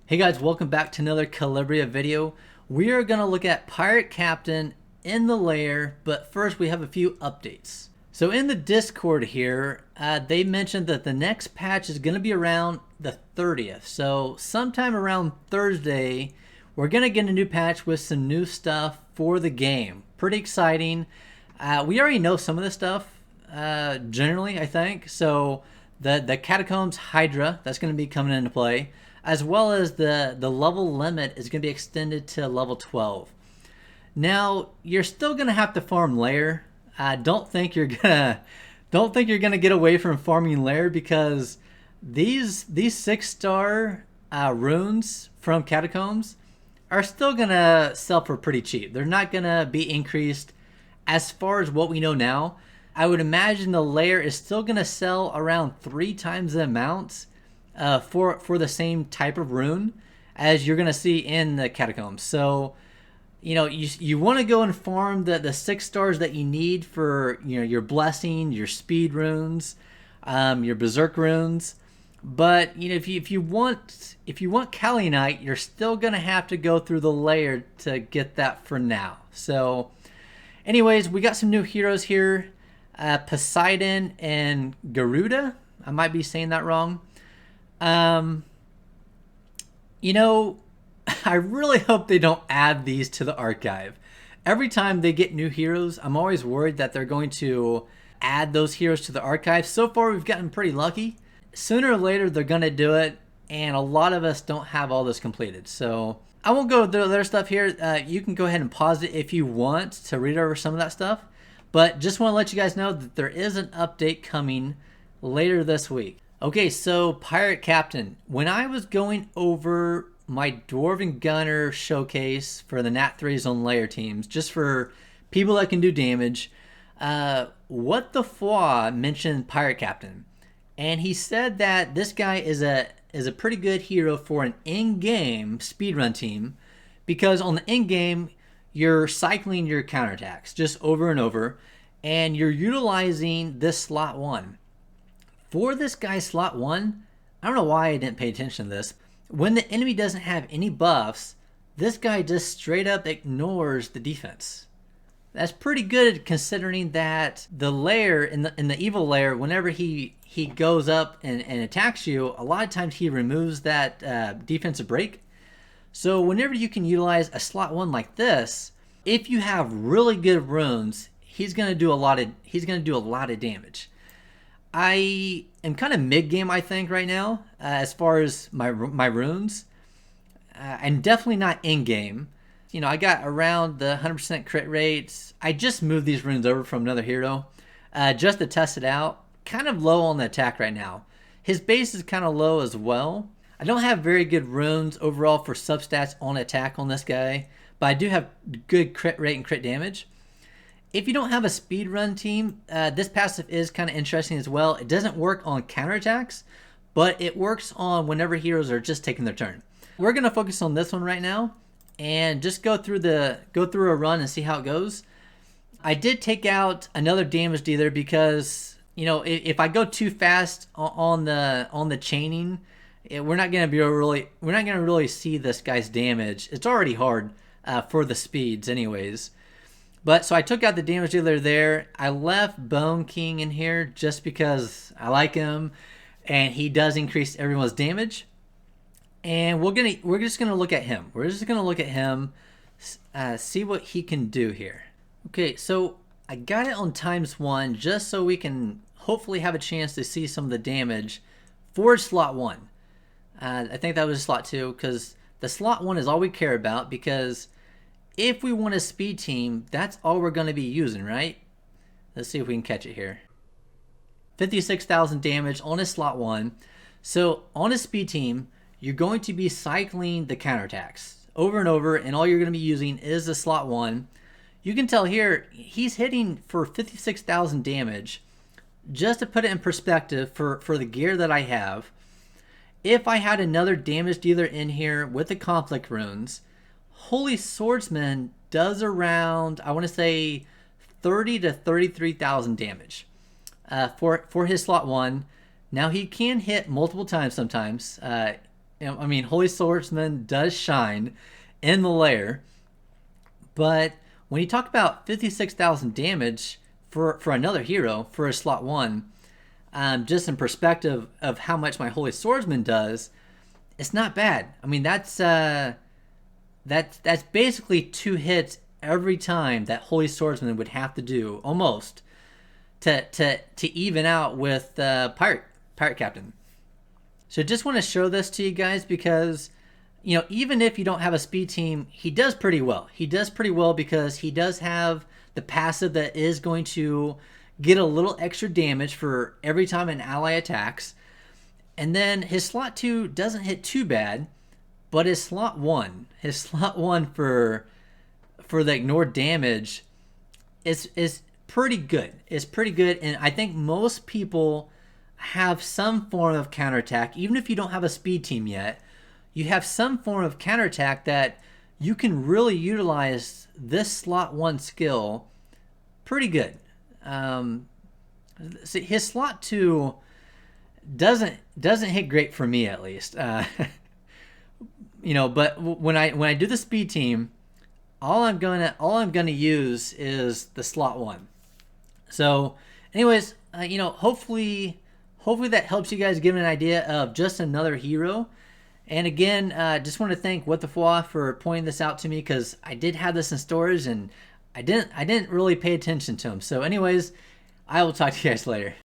Hey guys, welcome back to another Calibria video. We are going to look at Pirate Captain in the Lair, but first we have a few updates. So in the Discord here, they mentioned that the next patch is going to be around the 30th. So sometime around Thursday, we're going to get a new patch with some new stuff for the game. Pretty exciting. We already know some of this stuff, generally, I think. So the Catacombs Hydra, that's going to be coming into play, as well as the level limit is going to be extended to level 12. Now you're still going to have to farm Lair. Don't think you're gonna get away from farming Lair, because these 6-star runes from Catacombs are still gonna sell for pretty cheap. They're not gonna be increased as far as what we know now. I would imagine the Lair is still gonna sell around 3 times the amount for the same type of rune as you're gonna see in the Catacombs. So you want to go and farm the 6 stars that you need for your blessing, your speed runes, your berserk runes. But if you want Kali Knight, you're still gonna have to go through the Lair to get that for now. So anyways, we got some new heroes here, Poseidon and Garuda. I might be saying that wrong. I really hope they don't add these to the archive. Every time they get new heroes, I'm always worried that they're going to add those heroes to the archive. So far, we've gotten pretty lucky. Sooner or later, they're going to do it, and a lot of us don't have all this completed. So I won't go through their stuff here. You can go ahead and pause it if you want to read over some of that stuff. But just want to let you guys know that there is an update coming later this week. Okay, so Pirate Captain. When I was going over my Dwarven Gunner showcase for the Nat 3s on Lair teams, just for people that can do damage, What the Foie mentioned Pirate Captain. And he said that this guy is a pretty good hero for an in-game speedrun team, because on the in-game, you're cycling your counterattacks just over and over, and you're utilizing this slot 1. For this guy's slot 1, I don't know why I didn't pay attention to this. When the enemy doesn't have any buffs, this guy just straight up ignores the defense. That's pretty good, considering that the Lair, in the evil Lair, whenever he goes up and attacks you, a lot of times he removes that defensive break. So whenever you can utilize a slot 1 like this, if you have really good runes, he's gonna do a lot of damage. I am kind of mid-game, I think, right now, as far as my runes. And definitely not in-game. I got around the 100% crit rates. I just moved these runes over from another hero just to test it out. Kind of low on the attack right now. His base is kind of low as well. I don't have very good runes overall for substats on attack on this guy, but I do have good crit rate and crit damage. If you don't have a speedrun team, this passive is kind of interesting as well. It doesn't work on counterattacks, but it works on whenever heroes are just taking their turn. We're going to focus on this one right now and just go through a run and see how it goes. I did take out another damage dealer because if I go too fast on the chaining, we're not going to really see this guy's damage. It's already hard for the speeds anyways. But so I took out the damage dealer there. I left Bone King in here just because I like him, and he does increase everyone's damage. And we're just gonna look at him. We're just gonna look at him, see what he can do here. Okay, so I got it on ×1 just so we can hopefully have a chance to see some of the damage for slot 1. I think that was slot 2, because the slot 1 is all we care about, because if we want a speed team, that's all we're going to be using, right? Let's see if we can catch it here. 56,000 damage on his slot 1. So on a speed team, you're going to be cycling the counterattacks over and over, and all you're going to be using is the slot 1. You can tell here, he's hitting for 56,000 damage. Just to put it in perspective for the gear that I have, if I had another damage dealer in here with the conflict runes, Holy Swordsman does around, I want to say, 30 to 33,000 damage for his slot 1. Now he can hit multiple times sometimes. I mean, Holy Swordsman does shine in the Lair, but when you talk about 56,000 damage for another hero for a slot 1, just in perspective of how much my Holy Swordsman does, it's not bad. I mean, that's basically 2 hits every time that Holy Swordsman would have to do, almost, to even out with Pirate Captain. So just want to show this to you guys because, even if you don't have a speed team, he does pretty well. He does pretty well because he does have the passive that is going to get a little extra damage for every time an ally attacks. And then his slot 2 doesn't hit too bad, but his slot 1 for the ignored damage is pretty good. It's pretty good, and I think most people have some form of counterattack. Even if you don't have a speed team yet, you have some form of counterattack that you can really utilize this slot 1 skill pretty good. So his slot 2 doesn't hit great for me, at least. But when I do the speed team, all I'm gonna use is the slot 1. So, anyways, hopefully that helps you guys get an idea of just another hero. And again, just want to thank What the Fwa for pointing this out to me, because I did have this in storage and I didn't really pay attention to him. So anyways, I will talk to you guys later.